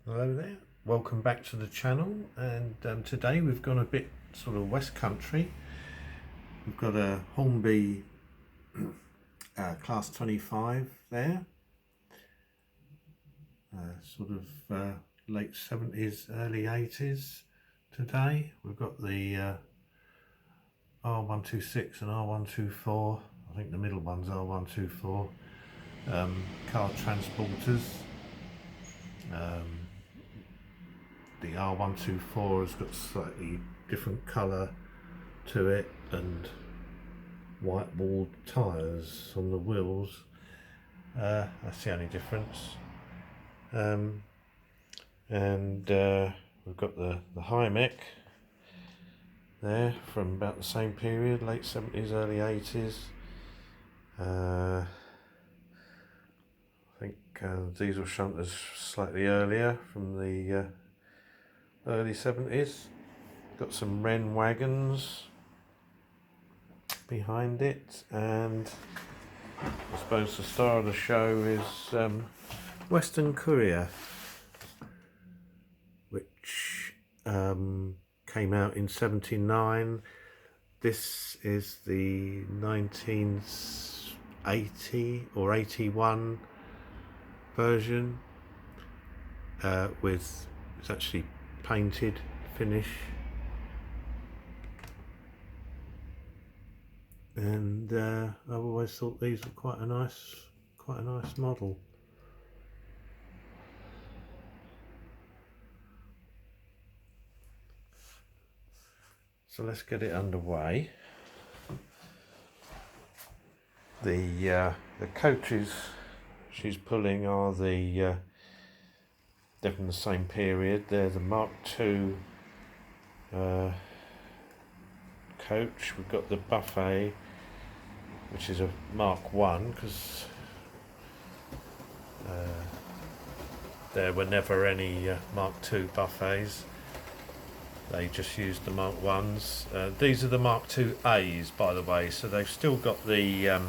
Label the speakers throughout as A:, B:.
A: Hello there, welcome back to the channel, and today we've gone a bit sort of west country. We've got a Hornby class 25 there, sort of late 70s, early 80s today. We've got the R126 and R124, I think the middle one's R124, car transporters. The R124 has got slightly different colour to it and white walled tyres on the wheels. That's the only difference. And we've got the Hymek there from about the same period, late 70s, early 80s. I think the diesel shunter's slightly earlier, from the early 70s. Got some Wren wagons behind it, and I suppose the star of the show is Western Courier, which came out in 79. This is the 1980 or 81 version, with, it's actually painted finish, and I've always thought these were quite a nice model. So let's get it underway. The coaches she's pulling are they're from the same period. They're the Mark II coach. We've got the buffet, which is a Mark I, because there were never any Mark II buffets. They just used the Mark I's. These are the Mark II A's, by the way, so they've still got the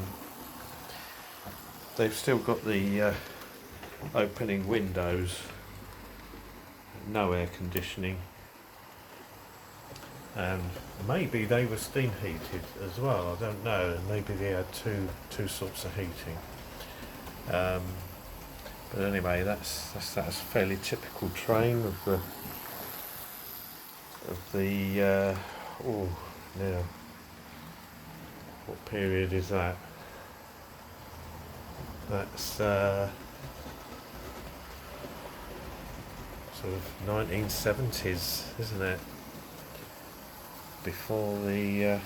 A: opening windows, no air conditioning, and maybe they were steam heated as well. I don't know. Maybe they had two sorts of heating. But anyway, that's a fairly typical train of the oh, now what period is that? That's sort of 1970s, isn't it? Before the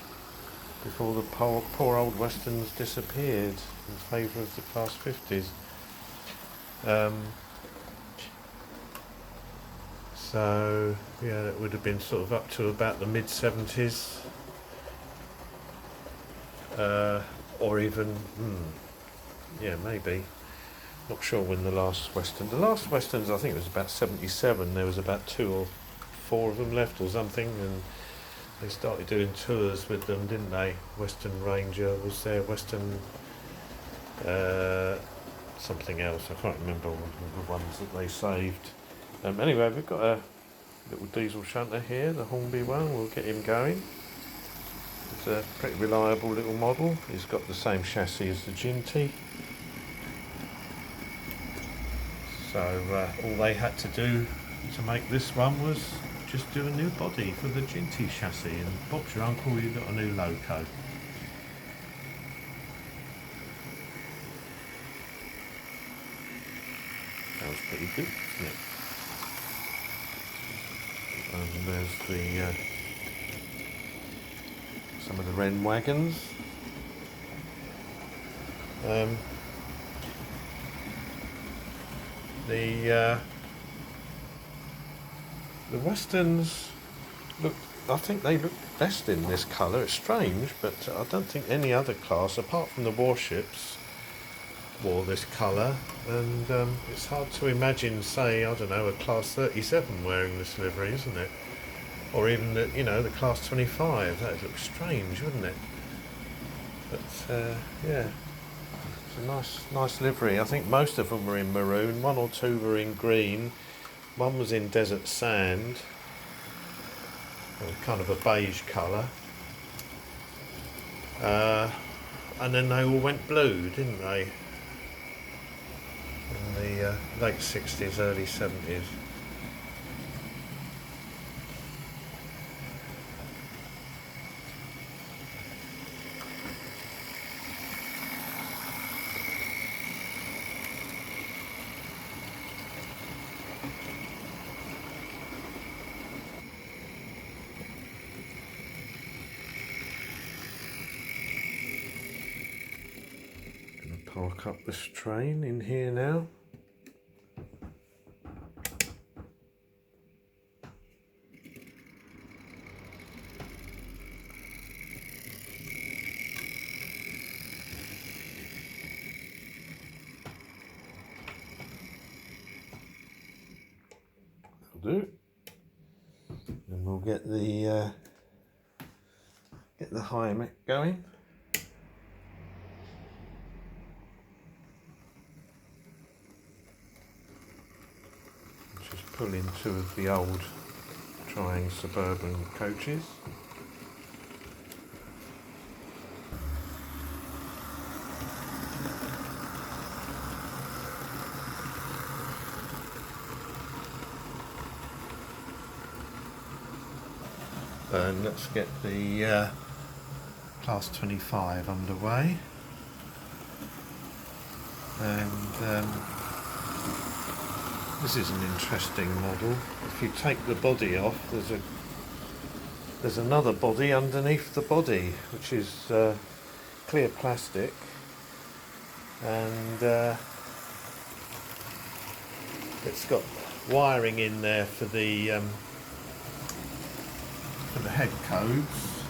A: poor old westerns disappeared in favour of the class 50s. So yeah, that would have been sort of up to about the mid 70s, or even yeah, maybe. Not sure when the last westerns, I think it was about 77. There was about 2 or 4 of them left or something, and they started doing tours with them, didn't they? Western Ranger was there, Western something else, I can't remember the ones that they saved. Anyway, we've got a little diesel shunter here, the Hornby one. We'll get him going. It's a pretty reliable little model. He's got the same chassis as the Ginty. So all they had to do to make this one was just do a new body for the Ginty chassis, and Bob's your uncle, you got a new loco. Sounds pretty good, doesn't it? And there's the some of the Wren wagons. The westerns look, I think they look best in this colour. It's strange, but I don't think any other class, apart from the warships, wore this colour, and it's hard to imagine, say, I don't know, a class 37 wearing this livery, isn't it? Or even the, the class 25. That would look strange, wouldn't it? But yeah, it's a nice livery. I think most of them were in maroon. 1 or 2 were in green, One was in desert sand, kind of a beige colour, and then they all went blue, didn't they? In the late 60s, early 70s. Park up this train in here now. That'll do. And we'll get the Hymek going. Pull in two of the old trying suburban coaches. And let's get the Class 25 underway. And this is an interesting model. If you take the body off, there's another body underneath the body, which is clear plastic, and it's got wiring in there for the head codes.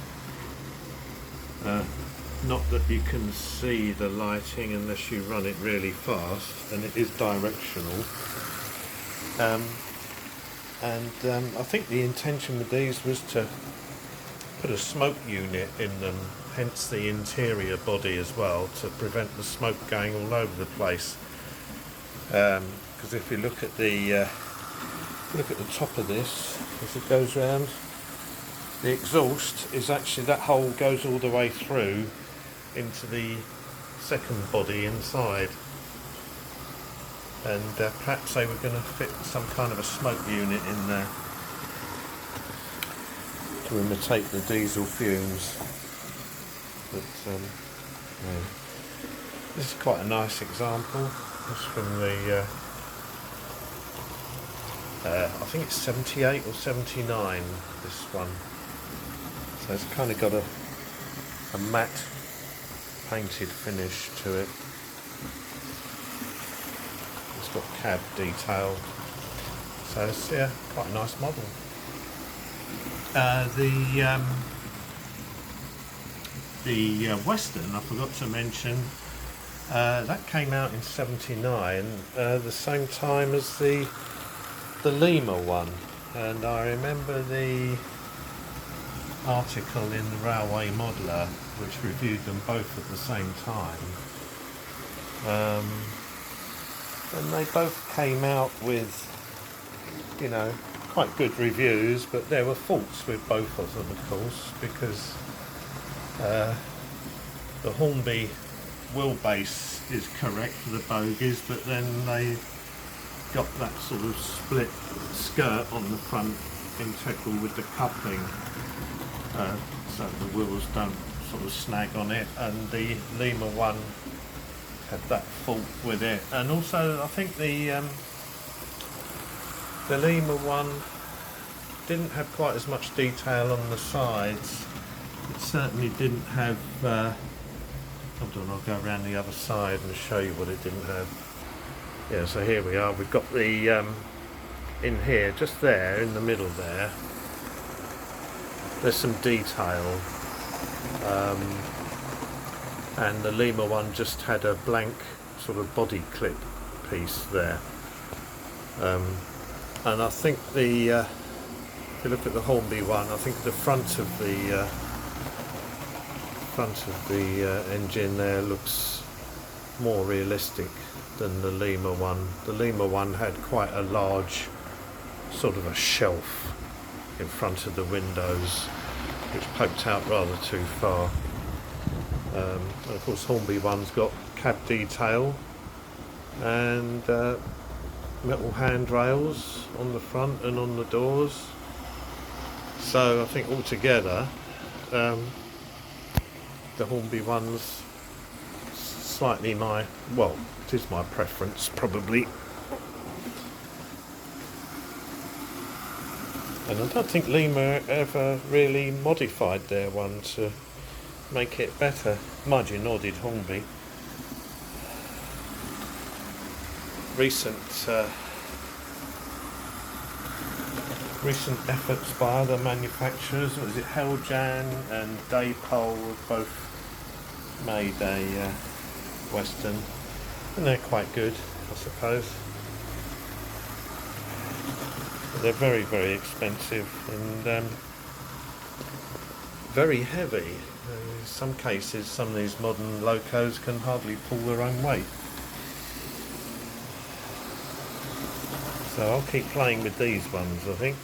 A: Not that you can see the lighting unless you run it really fast, and it is directional. I think the intention with these was to put a smoke unit in them, hence the interior body as well, to prevent the smoke going all over the place. Because if you look at the top of this as it goes round, the exhaust is actually, that hole goes all the way through into the second body inside. And perhaps they were going to fit some kind of a smoke unit in there to imitate the diesel fumes. But yeah. This is quite a nice example. It's from the I think it's 78 or 79, this one. So it's kind of got a matte painted finish to it. Got cab detail, so it's quite a nice model. The Western, I forgot to mention, that came out in 79, the same time as the Lima one, and I remember the article in the Railway Modeler which reviewed them both at the same time. And they both came out with, you know, quite good reviews, but there were faults with both of them, of course, because the Hornby wheelbase is correct for the bogies, but then they got that sort of split skirt on the front integral with the coupling, so the wheels don't sort of snag on it, and the Lima one had that fault with it. And also I think the Lima one didn't have quite as much detail on the sides. It certainly didn't have hold on, I'll go around the other side and show you what it didn't have. Yeah, so here we are, we've got the in here, just there in the middle there's some detail, and the Lima one just had a blank sort of body clip piece there. And I think if you look at the Hornby one, I think the front of the engine there looks more realistic than the Lima one. The Lima one had quite a large sort of a shelf in front of the windows, which poked out rather too far. And of course Hornby one's got cab detail and metal handrails on the front and on the doors. So I think altogether the Hornby one's slightly it is my preference probably. And I don't think Lima ever really modified their one to make it better. Mind you, nor did Hornby. Recent efforts by other manufacturers, what is it, Heljan and Daypole, have both made a Western, and they're quite good, I suppose. But they're very, very expensive and very heavy. In some cases, some of these modern locos can hardly pull their own weight. So I'll keep playing with these ones, I think.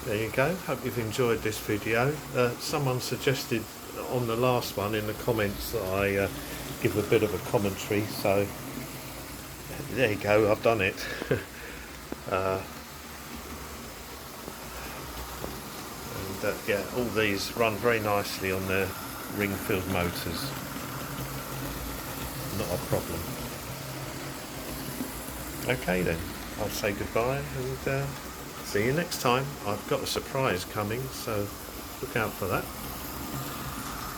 A: There you go, hope you've enjoyed this video. Someone suggested on the last one in the comments that I give a bit of a commentary, so there you go, I've done it. Yeah, all these run very nicely on their ring-filled motors. Not a problem. Okay then, I'll say goodbye and see you next time. I've got a surprise coming, so look out for that.